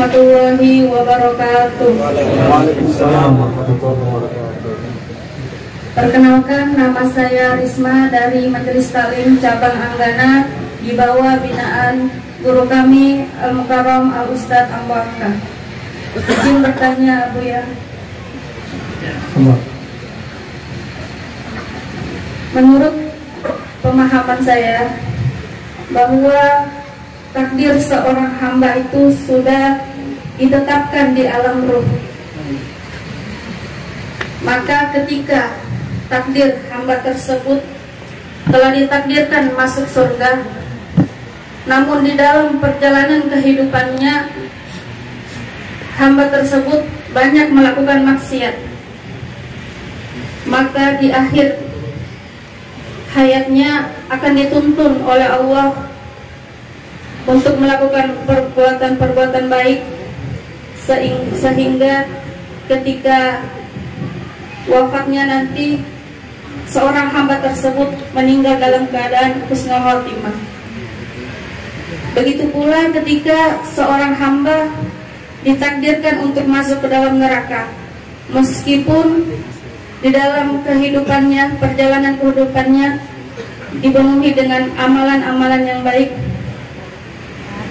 warahmatullahi wabarakatuh. Waalaikumsalam warahmatullahi wabarakatuh. Perkenalkan, nama saya Risma dari Majelis Taklim Cabang Anggana di bawah binaan guru kami Al-Mukarram Al-Ustadz Amwaka. Izin bertanya, Bu ya. Menurut pemahaman saya bahwa takdir seorang hamba itu sudah ditetapkan di alam ruh. Maka ketika takdir hamba tersebut telah ditakdirkan masuk surga, namun di dalam perjalanan kehidupannya hamba tersebut banyak melakukan maksiat, maka di akhir hayatnya akan dituntun oleh Allah untuk melakukan perbuatan-perbuatan baik, sehingga ketika wafatnya nanti seorang hamba tersebut meninggal dalam keadaan husnul khotimah. Begitu pula ketika seorang hamba ditakdirkan untuk masuk ke dalam neraka, meskipun di dalam kehidupannya, perjalanan kehidupannya dipenuhi dengan amalan-amalan yang baik,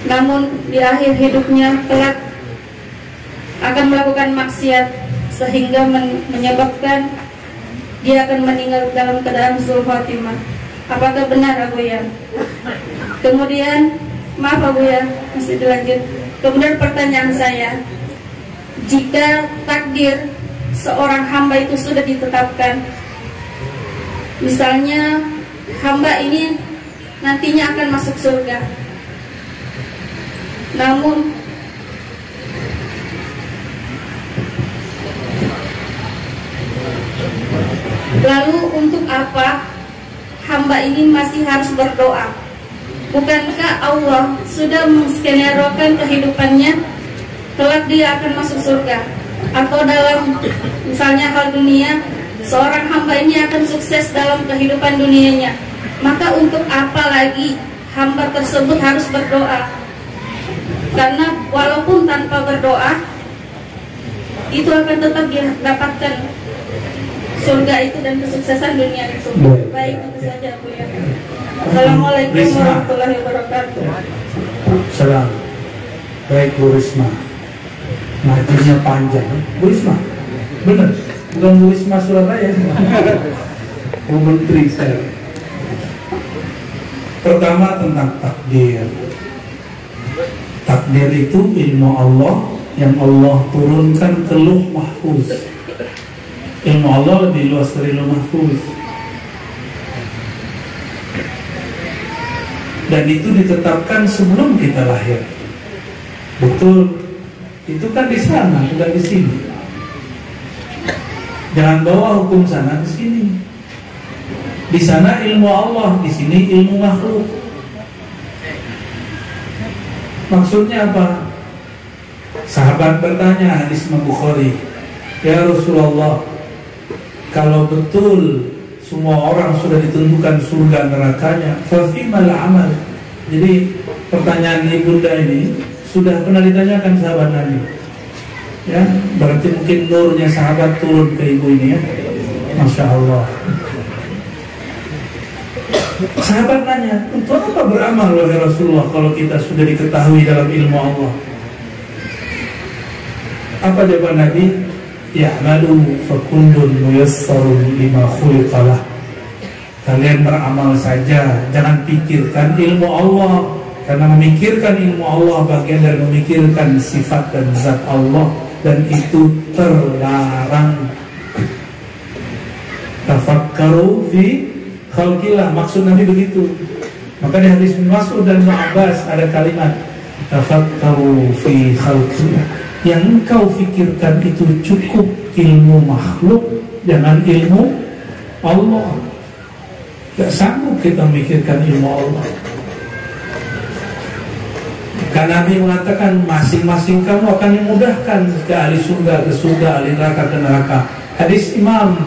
namun di akhir hidupnya kelak akan melakukan maksiat sehingga menyebabkan dia akan meninggal dalam keadaan husnul khotimah. Apakah benar, Abu ya? Kemudian, maaf Abu ya, masih dilanjut. Kemudian pertanyaan saya, jika takdir seorang hamba itu sudah ditetapkan, misalnya hamba ini nantinya akan masuk surga, namun lalu untuk apa hamba ini masih harus berdoa? Bukankah Allah sudah menskenarokan kehidupannya kelak dia akan masuk surga? Atau dalam misalnya hal dunia, seorang hamba ini akan sukses dalam kehidupan dunianya, maka untuk apa lagi hamba tersebut harus berdoa? Karena walaupun tanpa berdoa, itu akan tetap dia dapatkan surga itu dan kesuksesan dunia itu. Baik, itu saja Bu ya. Assalamualaikum warahmatullahi wabarakatuh. Salam. Baik Bu Risma, ngajinya panjang. Bu Risma, benar? Bukan Bu Risma Surabaya. Bu Menteri saya. Pertama tentang takdir. Takdir itu ilmu Allah yang Allah turunkan ke Lauh Mahfuz. Ilmu Allah lebih luas dari Lauh Mahfuz. Dan itu ditetapkan sebelum kita lahir. Betul. Itu kan di sana, bukan di sini. Jangan bawa hukum sana ke sini. Di sana ilmu Allah, di sini ilmu makhluk. Maksudnya apa? Sahabat bertanya, hadis Bukhari, ya Rasulullah, kalau betul semua orang sudah ditentukan surga nerakanya, fafimal amal. Jadi pertanyaan ibunda ini sudah pernah ditanyakan sahabat Nabi. Ya, berarti mungkin nurnya sahabat turun ke ibu ini ya. Masya Allah. Sahabat nanya, untuk apa beramal wahai Rasulullah kalau kita sudah diketahui dalam ilmu Allah? Apa jawaban Nabi? Ya'malu fakullun muyassarun lima khuliqalah. Kalian beramal saja, jangan pikirkan ilmu Allah. Karena memikirkan ilmu Allah bagian dari memikirkan sifat dan zat Allah, dan itu terlarang. Tafakkaru fi khalqillah, maksud Nabi begitu. Maka di hadis Mas'ud dan Abbas ada kalimat tafakkaru fi khalqillah. Yang engkau fikirkan itu cukup ilmu makhluk, jangan ilmu Allah. Gak sanggup kita memikirkan ilmu Allah. Karena Nabi mengatakan masing-masing kamu akan dimudahkan, ke ahli surga ke surga, ahli neraka ke neraka. Hadis Imam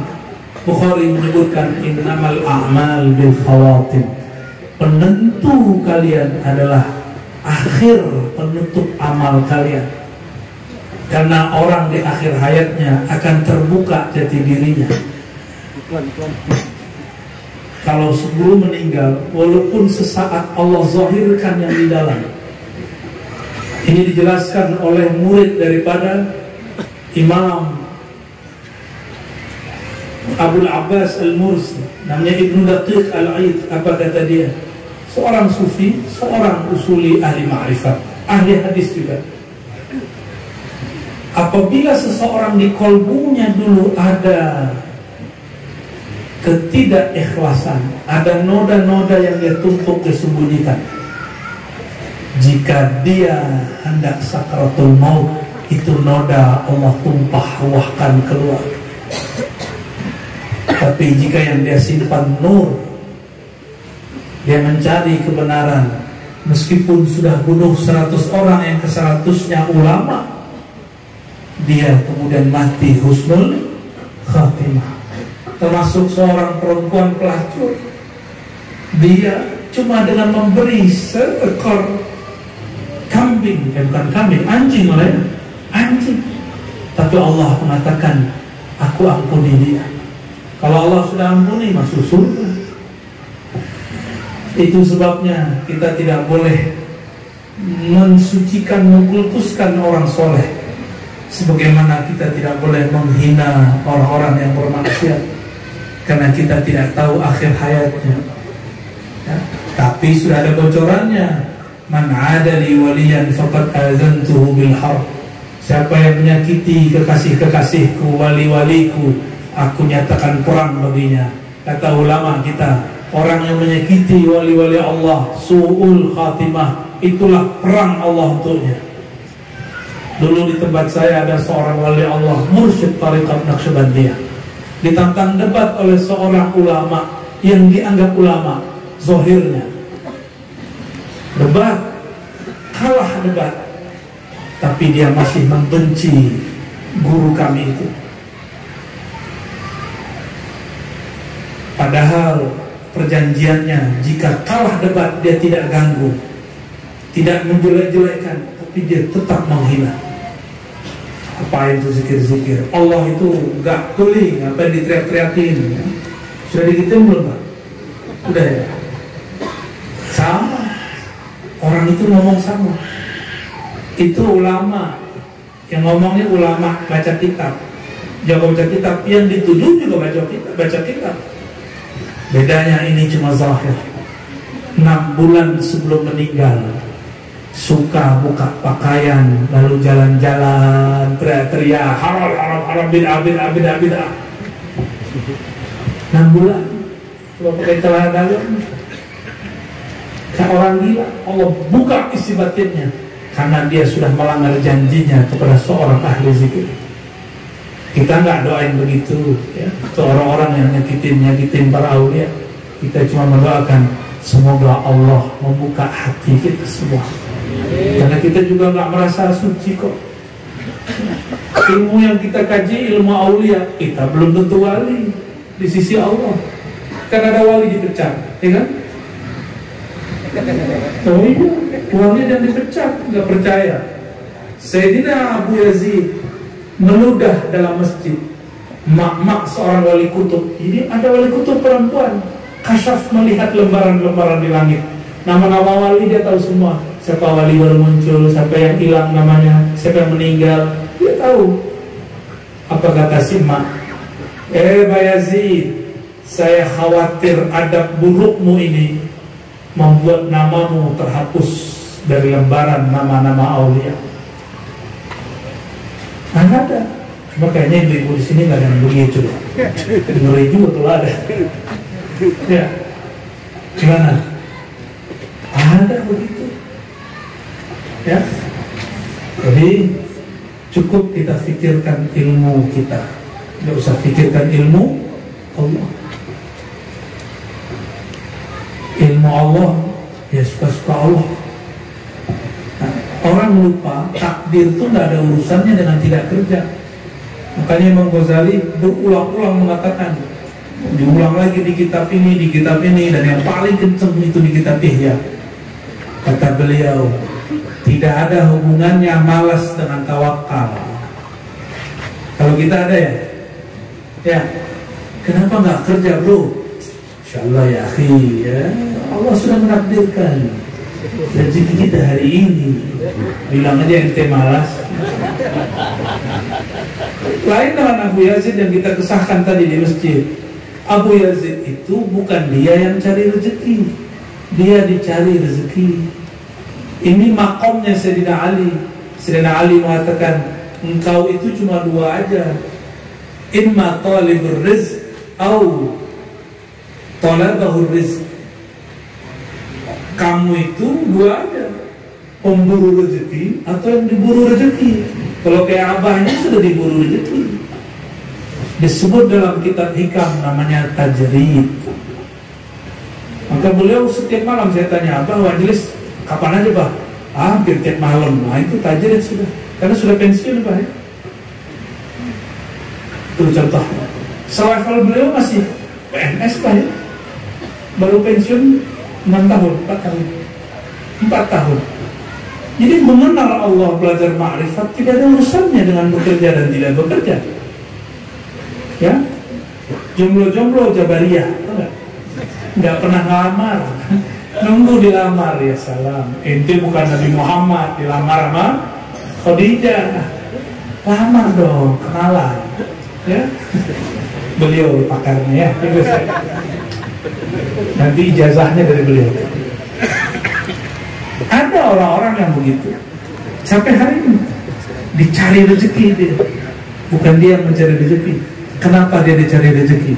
Bukhari menyebutkan innamal a'mal bil khawatim. Penentu kalian adalah akhir penutup amal kalian. Karena orang di akhir hayatnya akan terbuka jati dirinya. Kalau sebelum meninggal, walaupun sesaat Allah zahirkan yang di dalam. Ini dijelaskan oleh murid daripada Imam Abul Abbas Al-Mursi, namanya Ibnu Daqiq Al-Aid. Apa kata dia? Seorang sufi, seorang usuli ahli ma'rifat, ahli hadis juga. Apabila seseorang di kolbunya dulu ada ketidakikhlasan, ada noda-noda yang dia tumpuk disembunyikan, jika dia hendak sakaratul maut, itu noda Allah tumpah-ruahkan keluar. Tapi jika yang dia simpan nur, dia mencari kebenaran, meskipun sudah bunuh 100 orang, yang ke-100-nya ulama, dia kemudian mati husnul khatimah. Termasuk seorang perempuan pelacur, dia cuma dengan memberi seekor kambing, bukan kambing, anjing oleh anjing, tapi Allah mengatakan, aku ampuni dia. Kalau Allah sudah ampuni, masuk surga. Itu sebabnya kita tidak boleh mensucikan, mengkultuskan orang soleh, sebagaimana kita tidak boleh menghina orang-orang yang bermaksiat, karena kita tidak tahu akhir hayatnya. Ya, tapi sudah ada bocorannya. Man adali waliyan faqad azantuhu bil harb. Siapa yang menyakiti kekasih-kekasihku, wali-waliku, aku nyatakan perang baginya. Kata ulama kita, orang yang menyakiti wali-wali Allah, su'ul khatimah, itulah perang Allah untuknya. Dulu di tempat saya ada seorang wali Allah, mursyid Tariqat Naqsyabandiyah, ditantang debat oleh seorang ulama yang dianggap ulama zahirnya. Debat, kalah debat, tapi dia masih membenci guru kami itu. Padahal perjanjiannya, jika kalah debat dia tidak ganggu, tidak menjelek-jelekkan, tapi dia tetap menghina. Apa itu zikir-zikir? Allah itu gak tuli, ngapain diteriak-teriakin? Ya? Sudah dihitung belum Pak? Udah ya? Sama. Orang itu ngomong sama. Itu ulama. Yang ngomongnya ulama baca kitab. Jago baca kitab, yang dituduh juga baca kitab. Bedanya ini cuma zahir. 6 bulan sebelum meninggal suka buka pakaian, lalu jalan-jalan, teriak-teriak, haram, bid'ah. 6 bulan coba pakai celana dalam, kayak orang gila. Allah buka isi batinnya, karena dia sudah melanggar janjinya kepada seorang ahli zikir. Kita nggak doain begitu, ya. Itu orang-orang yang nyakitin para aulia. Kita cuma mendoakan semoga Allah membuka hati kita semua. Karena kita juga nggak merasa suci kok. Ilmu yang kita kaji ilmu aulia, kita belum tentu wali di sisi Allah. Kan ada wali dipecat, ya kan? Oh iya, wali dan dipecat, nggak percaya. Sayyidina Abu Yazid meludah dalam masjid, mak seorang wali kutub. Ini ada wali kutub perempuan, kasyaf melihat lembaran-lembaran di langit. Nama-nama wali dia tahu semua. Siapa wali baru muncul, siapa yang hilang namanya, siapa yang meninggal, dia tahu. Apa kata si mak? Bayazid, saya khawatir adab burukmu ini membuat namamu terhapus dari lembaran nama-nama aulia. Ada, cuma kayaknya ibu-ibu di sini nggak ada yang begitu. Ngeri juga kalau ada. Ya, gimana? Ada begitu. Ya, jadi cukup kita pikirkan ilmu kita, nggak usah pikirkan ilmu Allah. Ilmu Allah, ya suka-suka Allah. Nah, orang lupa takdir itu nggak ada urusannya dengan tidak kerja. Makanya Imam Ghazali berulang-ulang mengatakan, diulang lagi di kitab ini, dan yang paling kenceng itu di kitab Ihya. Kata beliau, tidak ada hubungannya malas dengan tawakal. Kalau kita ada ya, ya kenapa nggak kerja bro? Insyaallah ya akhi, ya Allah sudah menakdirkan rezeki kita hari ini. Bilang aja ente malas. Lain dengan Abu Yazid yang kita kesahkan tadi di masjid. Abu Yazid itu bukan dia yang cari rezeki, dia dicari rezeki. Ini makomnya Sayyidina Ali. Sayyidina Ali mengatakan, engkau itu cuma dua aja, imma talibur rizq au talabahur rizq. Kamu itu dua aja, pemburu rezeki atau yang diburu rezeki. Kalau kayak abahnya sudah diburu rezeki. Disebut dalam kitab hikam namanya tajrid. Maka beliau setiap malam saya tanya, Abah majelis kapan aja Pak? Hampir tiap malam. Nah itu tajrid sudah, karena sudah pensiun Pak ya. Itu contoh. Selevel beliau masih PNS Pak ya. Baru pensiun 6 tahun, 4 tahun 4 tahun. Jadi mengenal Allah, belajar ma'rifat tidak ada urusannya dengan bekerja dan tidak bekerja. Ya, jomblo-jomblo Jabariyah, nggak pernah ngelamar, nunggu dilamar ya salam. Ente bukan Nabi Muhammad, dilamar sama Khadijah, lamar dong, kenalan. Ya, beliau pakarnya ya. Nanti ijazahnya dari beliau. Ada orang-orang yang begitu sampai hari ini dicari rezeki dia, bukan dia yang mencari rezeki. Kenapa dia dicari rezeki?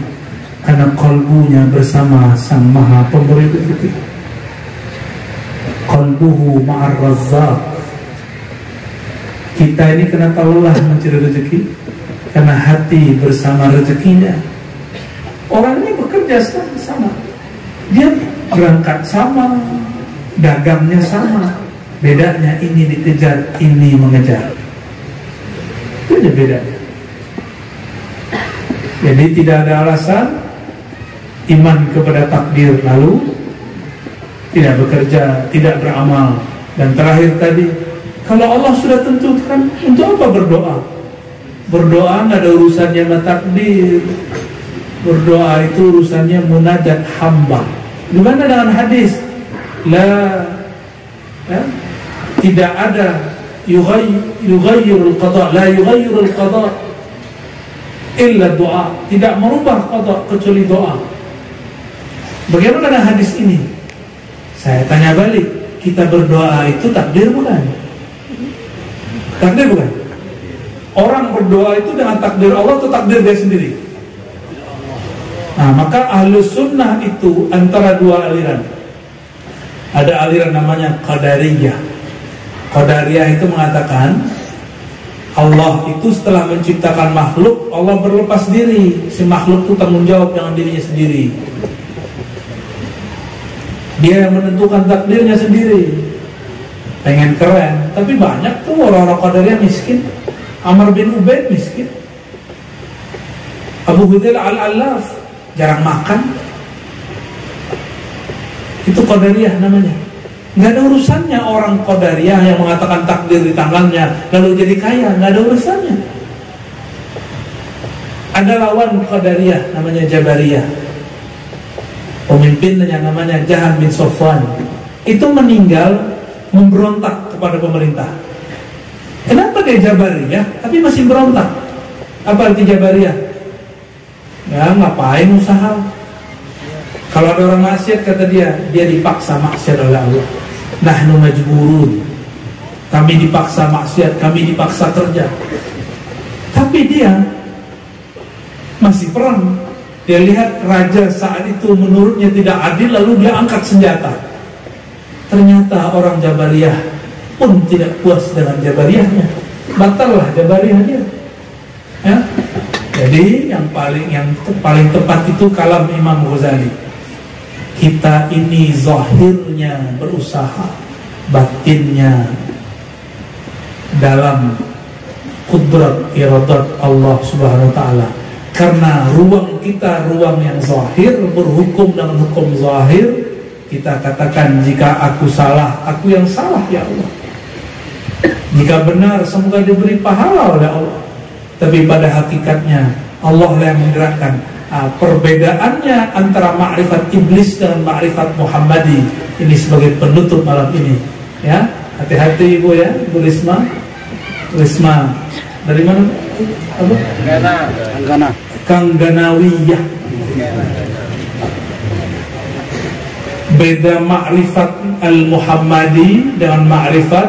Karena kolbunya bersama Sang Maha Pemberi rezeki. Kolbuhu ma'ar razzaq. Kita ini kenapa lelah mencari rezeki? Karena hati bersama rezekinya. Orang ini bekerja sama, dia berangkat sama, dagangnya sama. Bedanya ini dikejar, ini mengejar. Itu aja bedanya. Jadi tidak ada alasan iman kepada takdir lalu tidak bekerja, tidak beramal. Dan terakhir tadi, kalau Allah sudah tentukan, untuk apa berdoa? Berdoa nggak ada urusannya sama takdir. Berdoa itu urusannya munajat hamba. Gimana dengan hadis? Tidak ada yughayyirul qada, la yughayyirul qada illa doa. Tidak merubah qada kecuali doa. Bagaimana dengan hadis ini? Saya tanya balik, kita berdoa itu takdir bukan? Takdir bukan? Orang berdoa itu dengan takdir Allah atau takdir dia sendiri? Nah, maka Ahlus Sunnah itu antara dua aliran. Ada aliran namanya Qadariyah. Qadariyah itu mengatakan Allah itu setelah menciptakan makhluk, Allah berlepas diri. Si makhluk itu tanggung jawab dengan dirinya sendiri. Dia yang menentukan takdirnya sendiri. Pengen keren, tapi banyak tuh orang-orang Qadariyah miskin. Amr bin Ubaid miskin. Abu Hudayl al-Allaf jarang makan. Itu Qadariyah namanya. Nggak ada urusannya orang Qadariyah yang mengatakan takdir di tangannya lalu jadi kaya, nggak ada urusannya. Ada lawan Qadariyah namanya Jabariyah. Pemimpinnya namanya Jahan bin Sofwan. Itu meninggal memberontak kepada pemerintah. Kenapa dia Jabariyah tapi masih berontak? Apa arti Jabariyah? Ya ngapain usaha? Kalau ada orang maksiat, kata dia dipaksa maksiat oleh Allah. Nahnu majburun. Kami dipaksa maksiat, kami dipaksa kerja. Tapi dia masih perang. Dia lihat raja saat itu menurutnya tidak adil, lalu dia angkat senjata. Ternyata orang Jabariyah pun tidak puas dengan Jabariyahnya. Batallah Jabariyahnya. Ya? Jadi yang paling tepat itu kalam Imam Ghazali. Kita ini zahirnya berusaha, batinnya dalam kudrat iradat Allah Subhanahu wa ta'ala. Karena ruang kita ruang yang zahir, berhukum dengan hukum zahir. Kita katakan jika aku salah, aku yang salah ya Allah. Jika benar, semoga diberi pahala oleh Allah. tapi pada hakikatnya Allah yang menggerakkan. Perbedaannya antara ma'rifat iblis dengan ma'rifat Muhammadi ini sebagai penutup malam ini, ya. Hati-hati Ibu ya, Ibu Risma. Risma dari mana? Apa? Kangganawiyah. Beda ma'rifat al-Muhammadi dengan ma'rifat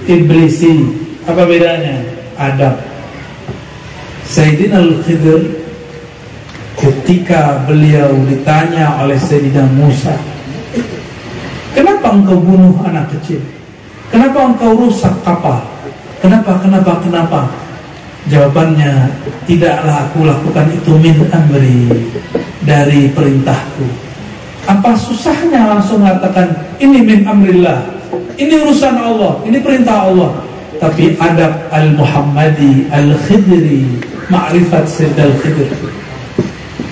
iblisi. Apa bedanya? Adab. Sayyidina Al-Khidir ketika beliau ditanya oleh Sayyidina Musa, kenapa engkau bunuh anak kecil? Kenapa engkau rusak kapal? Kenapa? Jawabannya, tidaklah aku lakukan itu min amri, dari perintahku. Apa susahnya langsung mengatakan ini min amrillah, ini urusan Allah, ini perintah Allah. Tapi adab al-Muhammadi al-Khidri, ma'rifat Sayyid al-Khidr,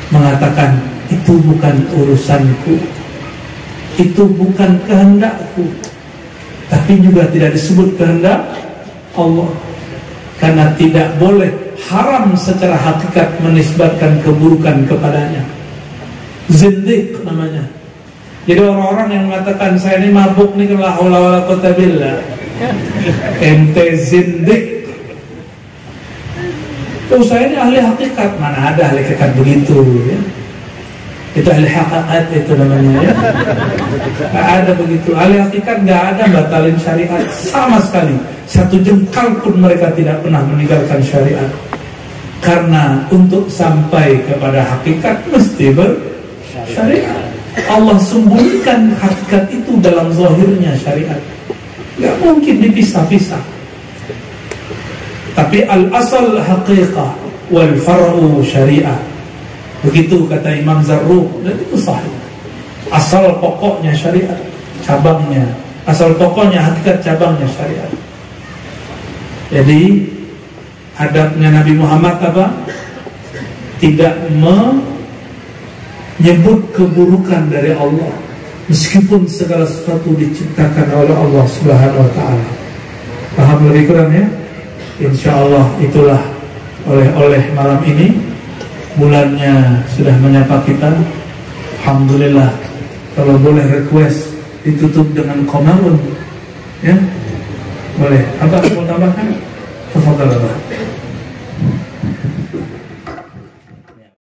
mengatakan itu bukan urusanku, itu bukan kehendakku, tapi juga tidak disebut kehendak Allah, karena tidak boleh, haram secara hakikat menisbatkan keburukan kepadanya. Zindiq namanya. Jadi orang-orang yang mengatakan saya ini mabuk nih, la haula wala quwwata billah, ente zindiq. Saya ini ahli hakikat. Mana ada ahli hakikat begitu ya? Itu ahli hakikat itu namanya ya. Gak ada begitu. Ahli hakikat gak ada batalin syariat sama sekali. Satu jengkal pun mereka tidak pernah meninggalkan syariat. Karena untuk sampai kepada hakikat mesti bersyariat. Allah sembunyikan hakikat itu dalam zahirnya syariat. Gak mungkin dipisah-pisah. Tapi al-asal haqiqah wal far'u syariah. Begitu kata Imam Zarruq, dan itu sahih. Asal pokoknya syariat, cabangnya. Asal pokoknya hakikat, cabangnya syariat. Jadi adabnya Nabi Muhammad apa? Tidak menyebut keburukan dari Allah, meskipun segala sesuatu diciptakan oleh Allah Subhanahu wa ta'ala. Paham lebih kurang ya? Insyaallah itulah oleh malam ini. Bulannya sudah menyapa kita. Alhamdulillah. Kalau boleh request ditutup dengan komarun, ya boleh. Apa mau tambahkan? Tafadhal.